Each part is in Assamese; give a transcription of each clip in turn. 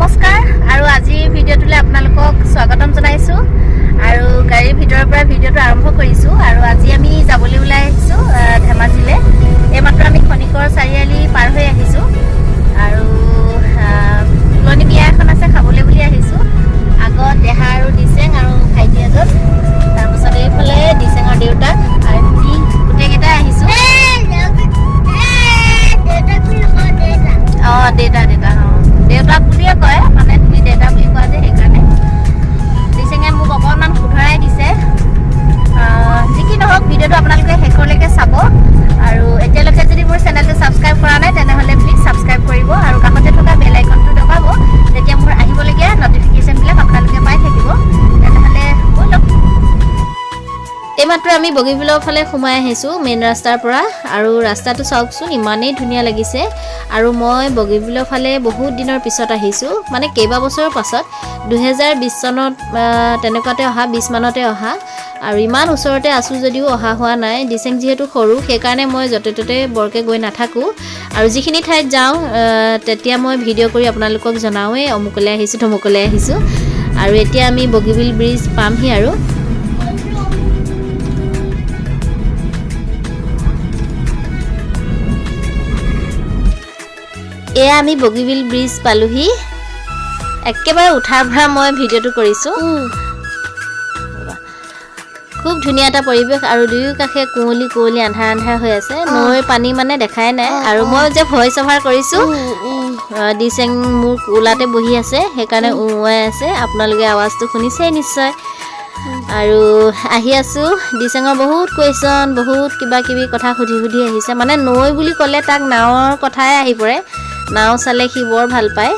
নমস্কাৰ আৰু আজি ভিডিঅ'টোলৈ আপোনালোকক স্বাগতম জনাইছো আৰু গাড়ীৰ ভিতৰৰ পৰা ভিডিঅ'টো আৰম্ভ কৰিছো আৰু আজি আমি যাবলৈ ওলাই আহিছো ধেমাজিলে এইমাত্ৰ আমি খনিকৰ চাৰিআলি পাৰ হৈ আহিছো আৰু তুলনি বিয়া এখন আছে খাবলৈ বুলি আহিছো আগত দেহা আৰু দিছেং আৰু ভাইটি এজন তাৰপিছত এইফালে দিছেঙৰ দেউতাক আৰু আমি গোটেইকেইটা আহিছো দেউতা দেউতাক বুলিয়ে কয় মানে তুমি দেউতা বুলি কোৱা যে সেইকাৰণে দিছেঙে মোক অকণমান শুধৰাই দিছে যি কি নহওক ভিডিঅ'টো আপোনালোকে শেষলৈকে চাব আৰু এতিয়ালৈকে যদি মোৰ চেনেলটো ছাবস্ক্ৰাইব কৰা নাই তেনেহ'লে প্লিজ ছাবস্ক্ৰাইব কৰিব আৰু কাষতে থকা বেল আইকনটো দবাব তেতিয়া মোৰ আহিবলগীয়া নটিফিকেশ্যনবিলাক আপোনালোকে পাই থাকিব তেনেহ'লে ব'লক এইমাত্ৰ আমি বগীবিলৰ ফালে সোমাই আহিছোঁ মেইন ৰাস্তাৰ পৰা আৰু ৰাস্তাটো চাওকচোন ইমানেই ধুনীয়া লাগিছে আৰু মই বগীবিলৰ ফালে বহুত দিনৰ পিছত আহিছোঁ মানে কেইবা বছৰৰ পাছত 2020 চনত তেনেকুৱাতে অহা 20 মানতে অহা আৰু ইমান ওচৰতে আছোঁ যদিও অহা হোৱা নাই দিছেং যিহেতু সৰু সেইকাৰণে মই য'তে ত'তে বৰকৈ গৈ নাথাকোঁ আৰু যিখিনি ঠাইত যাওঁ তেতিয়া মই ভিডিঅ' কৰি আপোনালোকক জনাওঁৱেই অমুকলৈ আহিছোঁ তমুকলৈ আহিছোঁ আৰু এতিয়া আমি বগীবিল ব্ৰিজ পামহি আৰু এয়া আমি বগীবিল ব্ৰিজ পালোহি একেবাৰে উঠাৰ পৰা মই ভিডিঅ'টো কৰিছোঁ খুব ধুনীয়া এটা পৰিৱেশ আৰু দুয়ো কাষে কুঁৱলী কুঁৱলী আন্ধাৰ আন্ধাৰ হৈ আছে নৈৰ পানী মানে দেখাই নাই আৰু মই যে ভইচ অভাৰ কৰিছোঁ দিছেং মোৰ কোলাতে বহি আছে সেইকাৰণে উৱাই আছে আপোনালোকে আৱাজটো শুনিছেই নিশ্চয় আৰু আহি আছোঁ দিছেঙৰ বহুত কুৱেশ্যন বহুত কিবা কিবি কথা সুধি সুধি আহিছে মানে নৈ বুলি ক'লে তাক নাৱৰ কথাই আহি পৰে নাও চালে সি বৰ ভাল পায়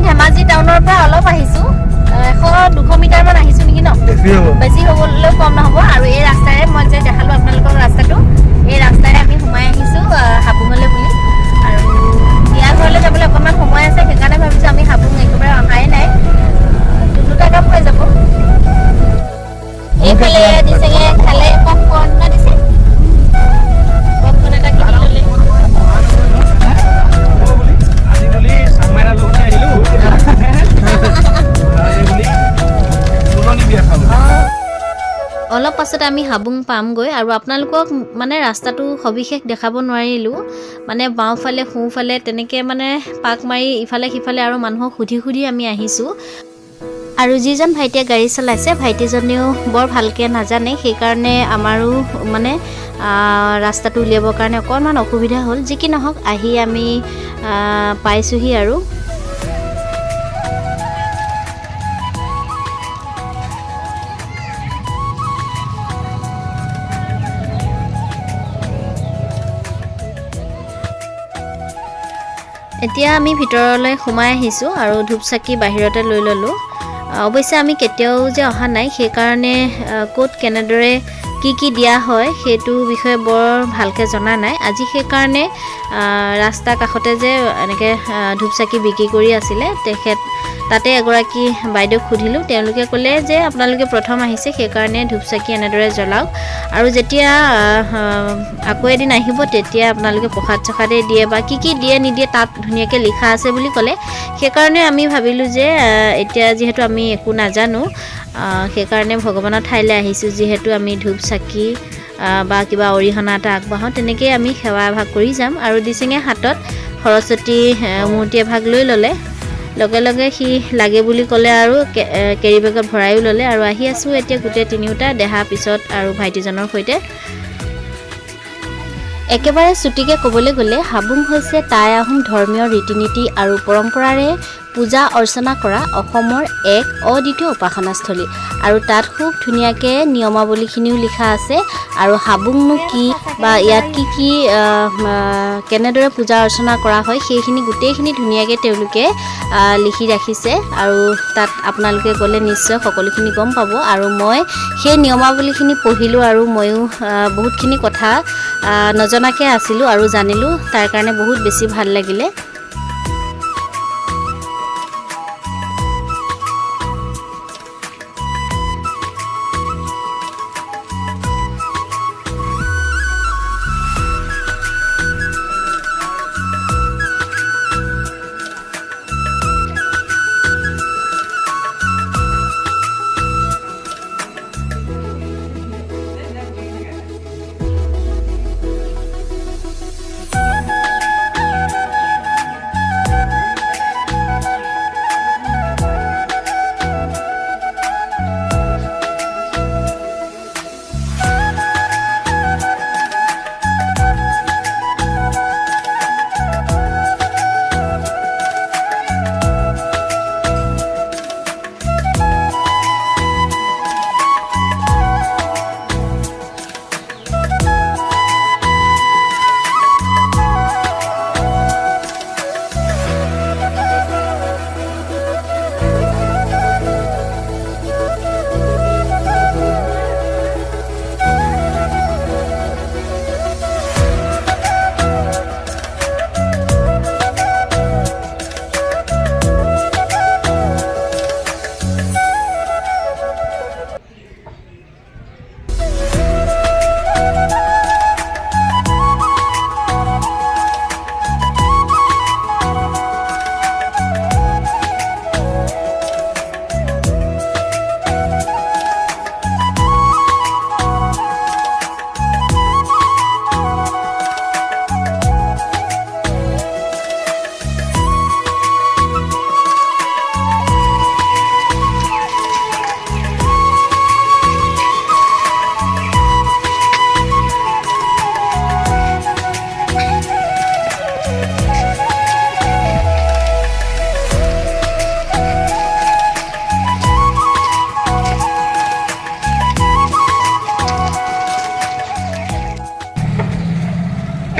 ধেমাজি টাউনৰ পৰা অলপ আহিছোঁ 100-200 মিটাৰমান আহিছোঁ নেকি ন বেছি হ'বলৈও কম নহ'ব আৰু এই ৰাস্তাৰে মই যে দেখালোঁ আপোনালোকক ৰাস্তাটো এই ৰাস্তাৰে আমি সোমাই আহিছোঁ হাবুঙলৈ বুলি আৰু ইয়াৰ ঘৰলৈ যাবলৈ অকণমান সময় আছে সেইকাৰণে ভাবিছোঁ আমি হাবুং একেবাৰে অহাই নাই দুটা কাম হৈ যাব এইফালে দিছেঙে খালে পপকৰ্ণ না দিছে পপকৰ্ণ এটা কিনি ল'লে অলপ পাছত আমি হাবুং পামগৈ আৰু আপোনালোকক মানে ৰাস্তাটো সবিশেষ দেখাব নোৱাৰিলোঁ মানে বাওঁফালে সোঁফালে তেনেকৈ মানে পাক মাৰি ইফালে সিফালে আৰু মানুহক সুধি সুধি আমি আহিছোঁ আৰু যিজন ভাইটিয়ে গাড়ী চলাইছে ভাইটিজনেও বৰ ভালকৈ নাজানে সেইকাৰণে আমাৰো মানে ৰাস্তাটো উলিয়াবৰ কাৰণে অকণমান অসুবিধা হ'ল যি কি নহওক আহি আমি পাইছোঁহি আৰু এতিয়া আমি ভিতৰলৈ সোমাই আহিছোঁ আৰু ধূপ চাকি বাহিৰতে লৈ ল'লোঁ অৱশ্যে আমি কেতিয়াও যে অহা নাই সেইকাৰণে ক'ত কেনেদৰে কি দিয়া হয় সেইটো বিষয়ে বৰ ভালকৈ জনা নাই আজি সেইকাৰণে ৰাস্তাৰ কাষতে যে এনেকৈ ধূপ চাকি বিক্ৰী কৰি আছিলে তাতে এগৰাকী বাইদেউক সুধিলোঁ তেওঁলোকে ক'লে যে আপোনালোকে প্ৰথম আহিছে সেইকাৰণে ধূপ চাকি এনেদৰে জ্বলাওক আৰু যেতিয়া আকৌ এদিন আহিব তেতিয়া আপোনালোকে প্ৰসাদ চসাদেই দিয়ে বা কি দিয়ে নিদিয়ে তাত ধুনীয়াকৈ লিখা আছে বুলি ক'লে সেইকাৰণে আমি ভাবিলোঁ যে এতিয়া যিহেতু আমি একো নাজানো সেইকাৰণে ভগৱানৰ ঠাইলৈ আহিছোঁ যিহেতু আমি ধূপ চাকি বা কিবা অৰিহণা এটা আগবঢ়াওঁ তেনেকৈ আমি সেৱা এভাগ কৰি যাম আৰু দিছেঙে হাতত সৰস্বতী মূৰ্তি এভাগ লৈ ল'লে লগে লগে সি লাগে বুলি ক'লে আৰু কেৰি বেগত ভৰাইও ল'লে আৰু আহি আছোঁ এতিয়া গোটেই তিনিওটা দেহা পিছত আৰু ভাইটিজনৰ সৈতে একেবাৰে চুটিকে ক'বলৈ গ'লে হাবুং হৈছে টাই আহোম ধৰ্মীয় ৰীতি নীতি আৰু পৰম্পৰাৰে পূজা অৰ্চনা কৰা অসমৰ এক অদ্বিতীয় উপাসনাস্থলী আৰু তাত খুব ধুনীয়াকৈ নিয়মাৱলীখিনিও লিখা আছে আৰু হাবুংনো কি বা ইয়াত কি কেনেদৰে পূজা অৰ্চনা কৰা হয় সেইখিনি গোটেইখিনি ধুনীয়াকৈ তেওঁলোকে লিখি ৰাখিছে আৰু তাত আপোনালোকে গ'লে নিশ্চয় সকলোখিনি গম পাব আৰু মই সেই নিয়মাৱলীখিনি পঢ়িলোঁ আৰু ময়ো বহুতখিনি কথা নজনাকৈ আছিলোঁ আৰু জানিলোঁ তাৰ কাৰণে বহুত বেছি ভাল লাগিলে।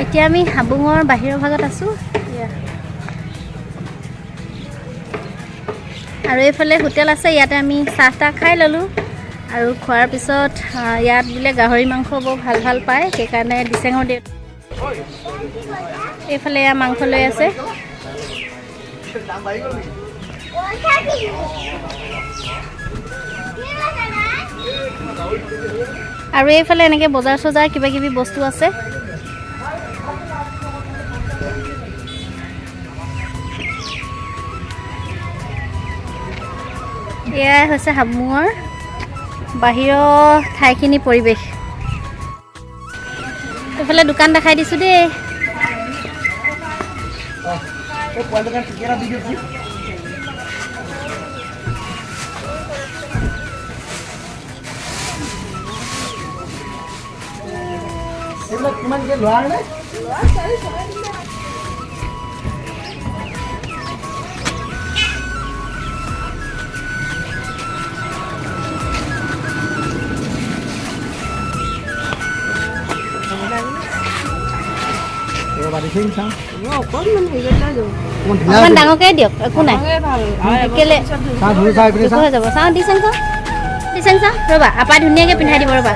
এতিয়া আমি হাবুঙৰ বাহিৰৰ ভাগত আছোঁ আৰু এইফালে হোটেল আছে, ইয়াতে আমি চাহ তাহ খাই ল'লোঁ আৰু খোৱাৰ পিছত ইয়াত বোলে গাহৰি মাংস বৰ ভাল ভাল পায়, সেইকাৰণে দিছেঙৰ এইফালে এয়া মাংস লৈ আছে। আৰু এইফালে এনেকৈ বজাৰ চজাৰ কিবা কিবি বস্তু আছে। এয়াই হৈছে হাবুঙৰ বাহিৰৰ ঠাইখিনি পৰিৱেশ। এইফালে দোকান দেখাই দিছোঁ দেই। অকণমান ডাঙৰকৈ দিয়ক, একো নাই কেলে হৈ যাব। চাওঁ দিছেন চাওঁ ৰ'বা, আপাই ধুনীয়াকৈ পিন্ধাই দিব ৰ'বা।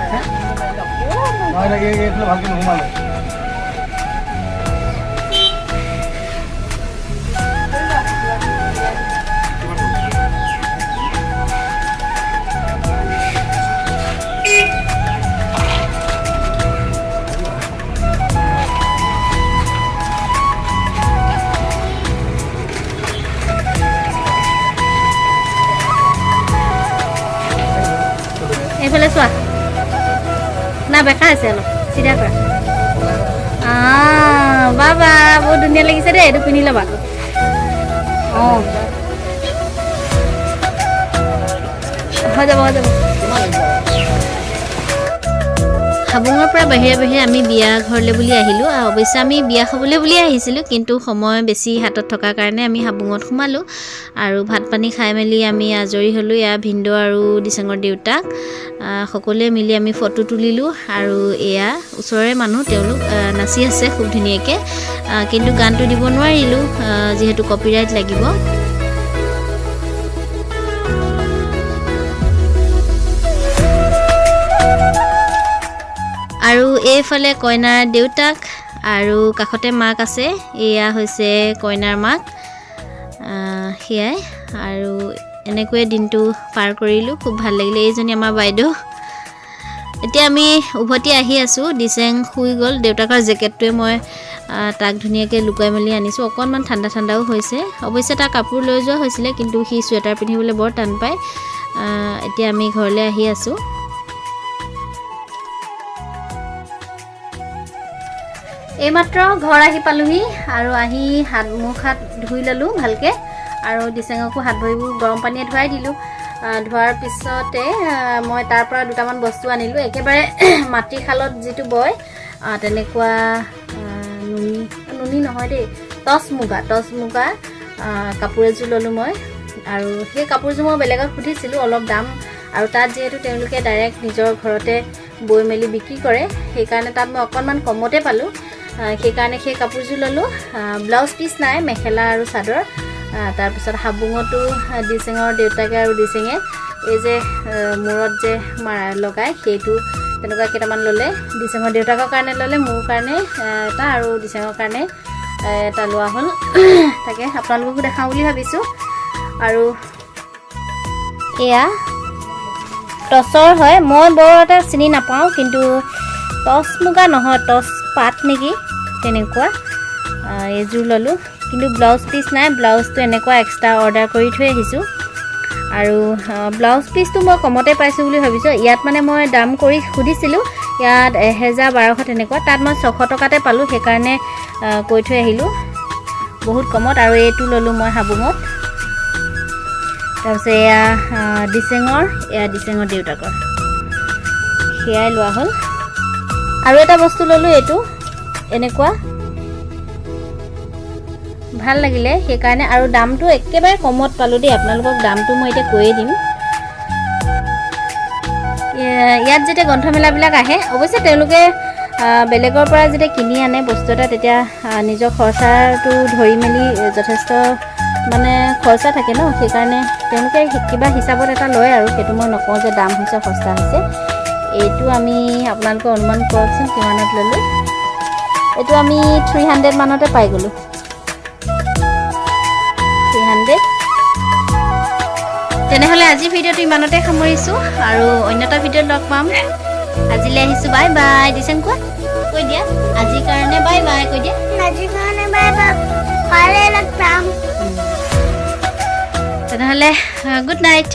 এইফালে চোৱা না, বেকা আছে অলপ চিধা কৰা। বাবা বহুত ধুনীয়া লাগিছে দেই, এইটো পিন্ধি ল'বা। অঁ হৈ যাব। হাবুঙৰ পৰা বাহিৰে আমি বিয়া ঘৰলৈ বুলি আহিলোঁ। অৱশ্যে আমি বিয়া খাবলৈ বুলিয়ে আহিছিলোঁ, কিন্তু সময় বেছি হাতত থকাৰ কাৰণে আমি হাবুঙত সোমালোঁ আৰু ভাত পানী খাই মেলি আমি আজৰি হ'লোঁ। এয়া ভিনদেউ আৰু দিচাঙৰ দেউতাক সকলোৱে মিলি আমি ফটো তুলিলোঁ। আৰু এয়া ওচৰৰে মানুহ, তেওঁলোক নাচি আছে খুব ধুনীয়াকৈ, কিন্তু গানটো দিব নোৱাৰিলোঁ যিহেতু কপিৰাইট লাগিব। আৰু এইফালে কইনাৰ দেউতাক আৰু কাষতে মাক আছে, এয়া হৈছে কইনাৰ মাক। সেয়াই আৰু এনেকৈয়ে দিনটো পাৰ কৰিলোঁ, খুব ভাল লাগিলে। এইজনী আমাৰ বাইদেউ। এতিয়া আমি উভতি আহি আছোঁ। দিচেং শুই গ'ল। দেউতাকৰ জেকেটটোৱে মই তাক ধুনীয়াকৈ লুকুৱাই মেলি আনিছোঁ। অকণমান ঠাণ্ডাও হৈছে। অৱশ্যে তাৰ কাপোৰ লৈ যোৱা হৈছিলে, কিন্তু সি চুৱেটাৰ পিন্ধিবলৈ বৰ টান পায়। এতিয়া আমি ঘৰলৈ আহি আছোঁ। এইমাত্ৰ ঘৰ আহি পালোহি আৰু আহি মুখ হাত ধুই ল'লোঁ ভালকৈ, আৰু দিচেঙকো হাত ভৰিবোৰ গৰম পানীয়ে ধুৱাই দিলোঁ। ধোৱাৰ পিছতে মই তাৰ পৰা দুটামান বস্তু আনিলোঁ। একেবাৰে মাটিৰ শালত যিটো বয় তেনেকুৱা নুনি নহয় দেই, টচ মুগা কাপোৰ এযোৰ ল'লোঁ মই। আৰু সেই কাপোৰযোৰ মই বেলেগত সুধিছিলোঁ, অলপ দাম, আৰু তাত যিহেতু তেওঁলোকে ডাইৰেক্ট নিজৰ ঘৰতে বৈ মেলি বিক্ৰী কৰে, সেইকাৰণে তাত মই অকণমান কমতে পালোঁ। সেইকাৰণে সেই কাপোৰযোৰ ল'লোঁ। ব্লাউজ পিচ নাই, মেখেলা আৰু চাদৰ। তাৰপিছত হাবুঙতো দিচেঙৰ দেউতাকে আৰু দিচেঙে এই যে মূৰত যে লগায়, সেইটো তেনেকুৱা কেইটামান ল'লে। দিচেঙৰ দেউতাকৰ কাৰণে ল'লে, মোৰ কাৰণে এটা আৰু দিচেঙৰ কাৰণে এটা লোৱা হ'ল। তাকে আপোনালোককো দেখাওঁ বুলি ভাবিছোঁ। আৰু এয়া টচৰ হয়, মই বৰ এটা চিনি নাপাওঁ, কিন্তু টচ মুগা নহয়, টচ পাট নেকি, তেনেকুৱা এযোৰ ল'লোঁ। কিন্তু ব্লাউজ পিচ নাই, ব্লাউজটো এনেকুৱা এক্সট্ৰা অৰ্ডাৰ কৰি থৈ আহিছোঁ। আৰু ব্লাউজ পিচটো মই কমতে পাইছোঁ বুলি ভাবিছোঁ। ইয়াত মানে মই দাম কৰি সুধিছিলোঁ, ইয়াত 1000-1200 তেনেকুৱা, তাত মই 600 টকাতে পালোঁ, সেইকাৰণে কৈ থৈ আহিলোঁ বহুত কমত। আৰু এইটো ল'লোঁ মই হাবুঙত। তাৰপিছত এয়া দিচেঙৰ দেউতাকৰ, সেয়াই লোৱা হ'ল। আৰু এটা বস্তু ল'লোঁ, এইটো এনেকুৱা ভাল লাগিলে সেইকাৰণে, আৰু দামটো একেবাৰে কমত পালোঁ দেই। আপোনালোকক দামটো মই এতিয়া কৈয়ে দিম। ইয়াত যেতিয়া গ্ৰন্থমেলাবিলাক আহে, অৱশ্যে তেওঁলোকে বেলেগৰ পৰা যেতিয়া কিনি আনে বস্তু এটা, তেতিয়া নিজৰ খৰচাটো ধৰি মেলি যথেষ্ট মানে খৰচা থাকে ন, সেইকাৰণে তেওঁলোকে কিবা হিচাপত এটা লয়, আৰু সেইটো মই নকওঁ যে দাম হৈছে সস্তা হৈছে। এইটো আমি আপোনালোকে অনুমান কৰকচোন কিমানত ল'লোঁ। এইটো আমি 300 মানতে পাই গ'লোঁ। 300। তেনেহ'লে আজিৰ ভিডিঅ'টো ইমানতে সামৰিছোঁ, আৰু অন্য এটা ভিডিঅ'ত লগ পাম। আজিলৈ আহিছোঁ, বাই বাই। দিচেং কোৱা, কৈ দিয়া আজিৰ কাৰণে বাই বাই, কৈ দিয়া আজিৰ কাৰণে বাই বাই, কাইলৈ লগ পাম। তেনেহ'লে গুড নাইট।